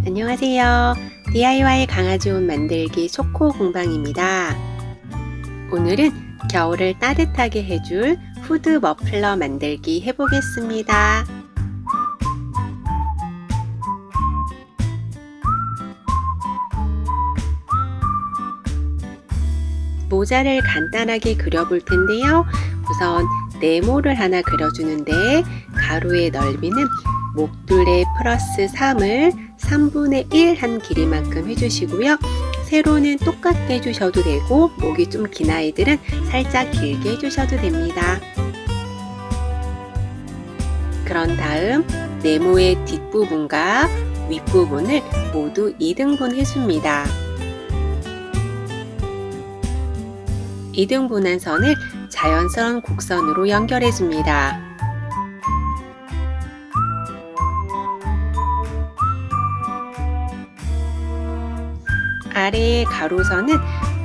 안녕하세요. DIY 강아지 옷 만들기 초코 공방입니다. 오늘은 겨울을 따뜻하게 해줄 후드 머플러 만들기 해보겠습니다. 모자를 간단하게 그려볼 텐데요. 우선 네모를 하나 그려주는데 가로의 넓이는 목둘레 플러스 3을 3분의 1 한 길이만큼 해주시고요. 세로는 똑같게 해주셔도 되고 목이 좀 긴 아이들은 살짝 길게 해주셔도 됩니다. 그런 다음 네모의 뒷부분과 윗부분을 모두 2등분 해줍니다. 2등분한 선을 자연스러운 곡선으로 연결해줍니다. 아래의 가로선은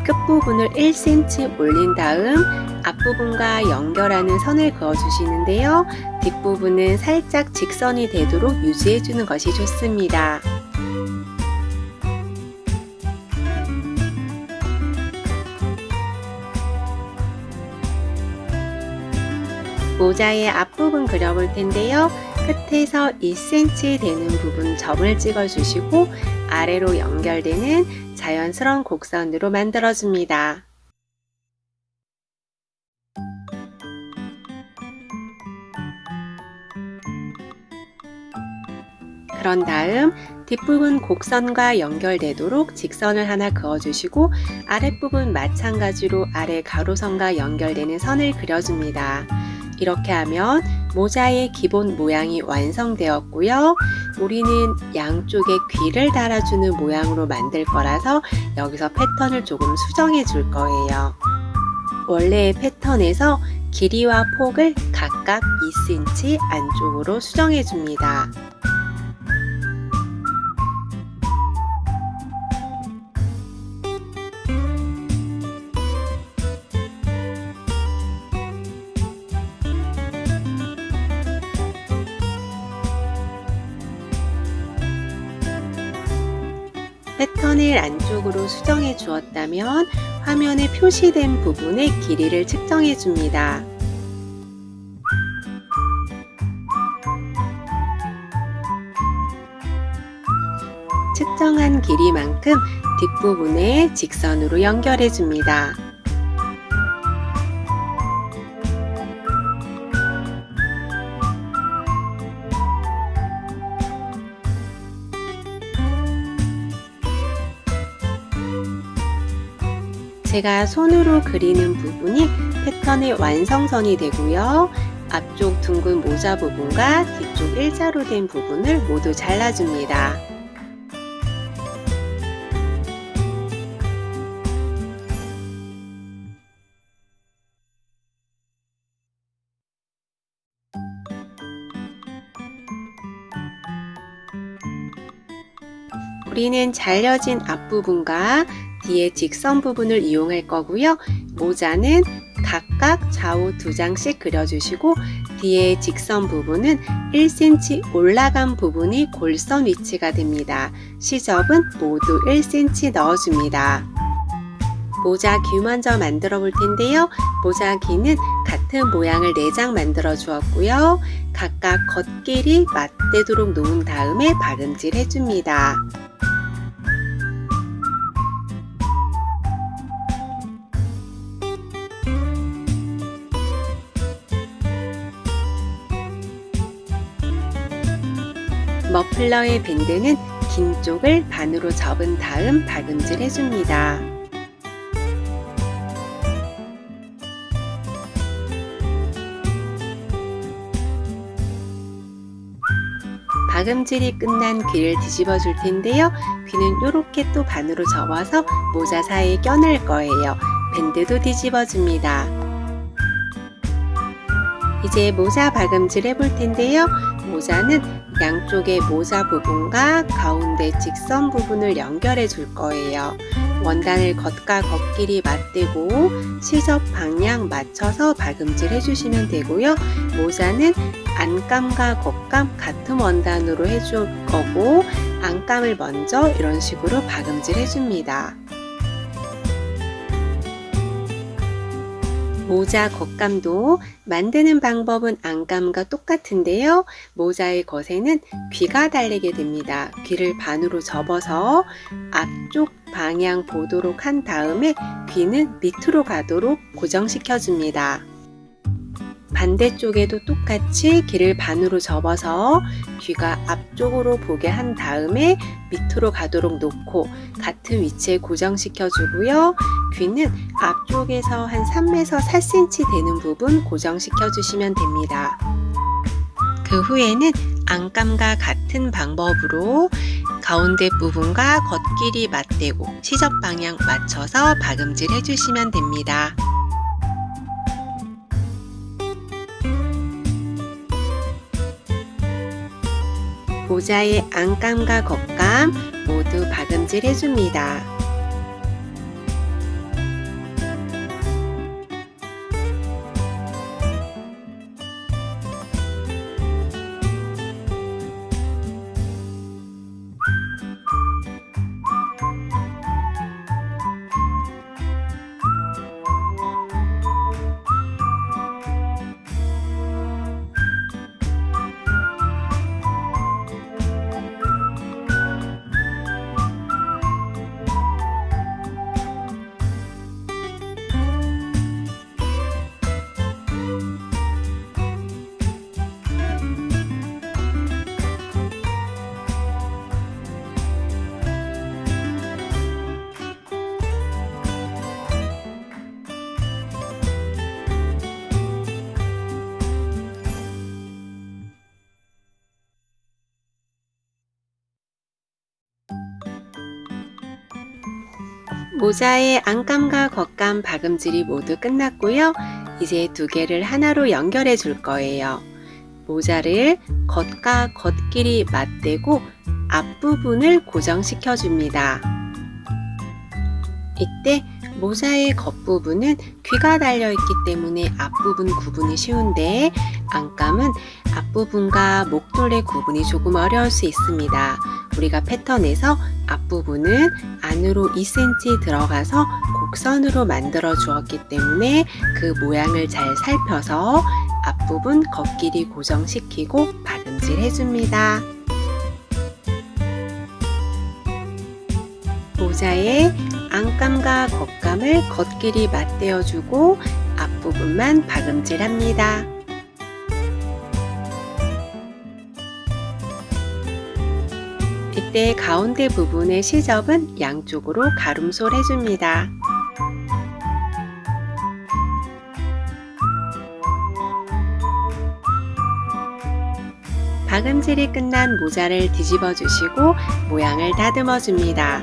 끝부분을 1cm 올린 다음 앞부분과 연결하는 선을 그어주시는데요. 뒷부분은 살짝 직선이 되도록 유지해주는 것이 좋습니다. 모자의 앞부분 그려볼 텐데요. 끝에서 2cm 되는 부분 점을 찍어주시고 아래로 연결되는 자연스러운 곡선으로 만들어줍니다. 그런 다음 뒷부분 곡선과 연결되도록 직선을 하나 그어주시고 아랫부분 마찬가지로 아래 가로선과 연결되는 선을 그려줍니다. 이렇게 하면 모자의 기본 모양이 완성되었고요. 우리는 양쪽에 귀를 달아주는 모양으로 만들 거라서 여기서 패턴을 조금 수정해 줄 거예요. 원래의 패턴에서 길이와 폭을 각각 2cm 안쪽으로 수정해 줍니다. 패턴을 안쪽으로 수정해 주었다면 화면에 표시된 부분의 길이를 측정해 줍니다. 측정한 길이만큼 뒷부분에 직선으로 연결해 줍니다. 제가 손으로 그리는 부분이 패턴의 완성선이 되고요. 앞쪽 둥근 모자 부분과 뒤쪽 일자로 된 부분을 모두 잘라줍니다. 우리는 잘려진 앞부분과 뒤에 직선 부분을 이용할 거고요. 모자는 각각 좌우 2장씩 그려주시고 뒤에 직선 부분은 1cm 올라간 부분이 골선 위치가 됩니다. 시접은 모두 1cm 넣어줍니다. 모자 귀 먼저 만들어 볼 텐데요. 모자 귀는 같은 모양을 4장 만들어 주었고요. 각각 겉길이 맞대도록 놓은 다음에 박음질 해줍니다. 머플러의 밴드는 긴 쪽을 반으로 접은 다음 박음질 해줍니다. 박음질이 끝난 귀를 뒤집어 줄 텐데요. 귀는 이렇게 또 반으로 접어서 모자 사이에 껴넣을 거예요. 밴드도 뒤집어 줍니다. 이제 모자 박음질 해볼 텐데요. 모자는 양쪽의 모자 부분과 가운데 직선 부분을 연결해 줄 거예요. 원단을 겉과 겉끼리 맞대고 시접 방향 맞춰서 박음질 해주시면 되고요. 모자는 안감과 겉감 같은 원단으로 해줄 거고 안감을 먼저 이런 식으로 박음질 해줍니다. 모자 겉감도 만드는 방법은 안감과 똑같은데요. 모자의 겉에는 귀가 달리게 됩니다. 귀를 반으로 접어서 앞쪽 방향 보도록 한 다음에 귀는 밑으로 가도록 고정시켜 줍니다. 반대쪽에도 똑같이 귀를 반으로 접어서 귀가 앞쪽으로 보게 한 다음에 밑으로 가도록 놓고 같은 위치에 고정시켜 주고요. 귀는 앞쪽에서 한 3에서 4cm 되는 부분 고정시켜 주시면 됩니다. 그 후에는 안감과 같은 방법으로 가운데 부분과 겉길이 맞대고 시접 방향 맞춰서 박음질 해주시면 됩니다. 모자의 안감과 겉감 모두 박음질 해줍니다. 모자의 안감과 겉감 박음질이 모두 끝났고요. 이제 두 개를 하나로 연결해 줄 거예요. 모자를 겉과 겉끼리 맞대고 앞부분을 고정시켜 줍니다. 이때 모자의 겉부분은 귀가 달려있기 때문에 앞부분 구분이 쉬운데 안감은 앞부분과 목둘레 구분이 조금 어려울 수 있습니다. 우리가 패턴에서 앞부분은 안으로 2cm 들어가서 곡선으로 만들어 주었기 때문에 그 모양을 잘 살펴서 앞부분 겉길이 고정시키고 박음질 해줍니다. 모자에 안감과 겉감을 겉길이 맞대어 주고 앞부분만 박음질합니다. 이때 가운데 부분의 시접은 양쪽으로 가름솔 해줍니다. 박음질이 끝난 모자를 뒤집어 주시고 모양을 다듬어 줍니다.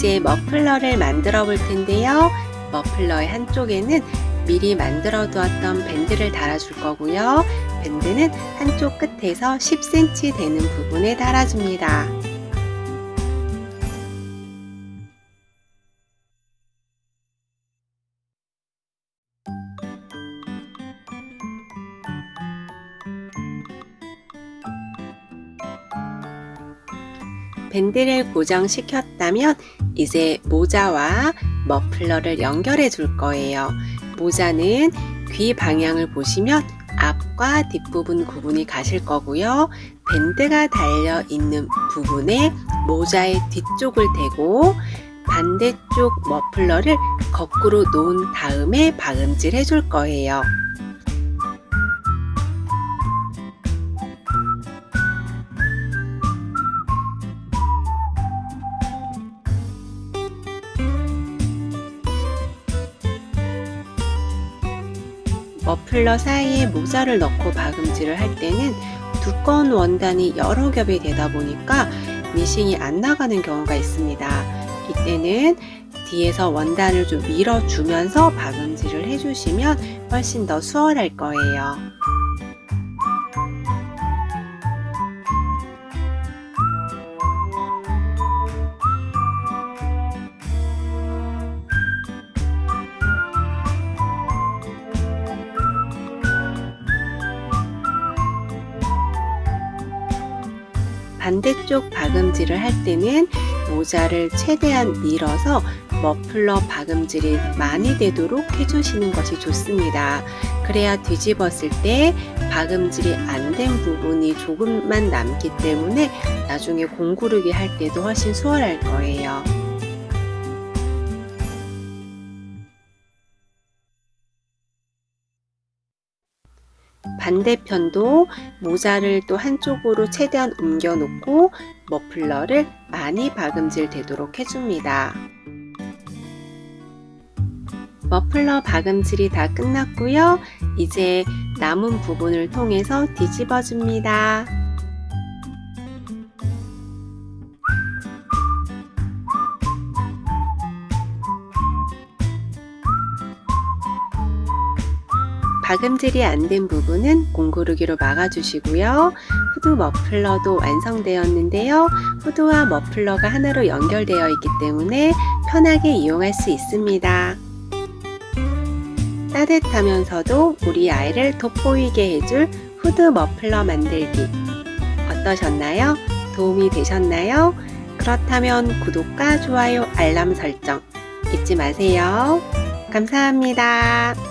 이제 머플러를 만들어 볼 텐데요. 머플러의 한쪽에는 미리 만들어 두었던 밴드를 달아줄 거고요. 밴드는 한쪽 끝에서 10cm 되는 부분에 달아줍니다. 밴드를 고정시켰다면 이제 모자와 머플러를 연결해 줄 거예요. 모자는 귀 방향을 보시면 앞과 뒷부분 구분이 가실 거고요. 밴드가 달려 있는 부분에 모자의 뒤쪽을 대고 반대쪽 머플러를 거꾸로 놓은 다음에 박음질 해줄 거예요. 머플러 사이에 모자를 넣고 박음질을 할 때는 두꺼운 원단이 여러 겹이 되다 보니까 미싱이 안 나가는 경우가 있습니다. 이때는 뒤에서 원단을 좀 밀어주면서 박음질을 해주시면 훨씬 더 수월할 거예요. 반대쪽 박음질을 할 때는 모자를 최대한 밀어서 머플러 박음질이 많이 되도록 해주시는 것이 좋습니다. 그래야 뒤집었을 때 박음질이 안 된 부분이 조금만 남기 때문에 나중에 공구르기 할 때도 훨씬 수월할 거예요. 반대편도 모자를 또 한쪽으로 최대한 옮겨 놓고 머플러를 많이 박음질 되도록 해줍니다. 머플러 박음질이 다 끝났고요. 이제 남은 부분을 통해서 뒤집어 줍니다. 박음질이 안 된 부분은 공구르기로 막아주시고요. 후드 머플러도 완성되었는데요. 후드와 머플러가 하나로 연결되어 있기 때문에 편하게 이용할 수 있습니다. 따뜻하면서도 우리 아이를 돋보이게 해줄 후드 머플러 만들기 어떠셨나요? 도움이 되셨나요? 그렇다면 구독과 좋아요, 알람 설정 잊지 마세요. 감사합니다.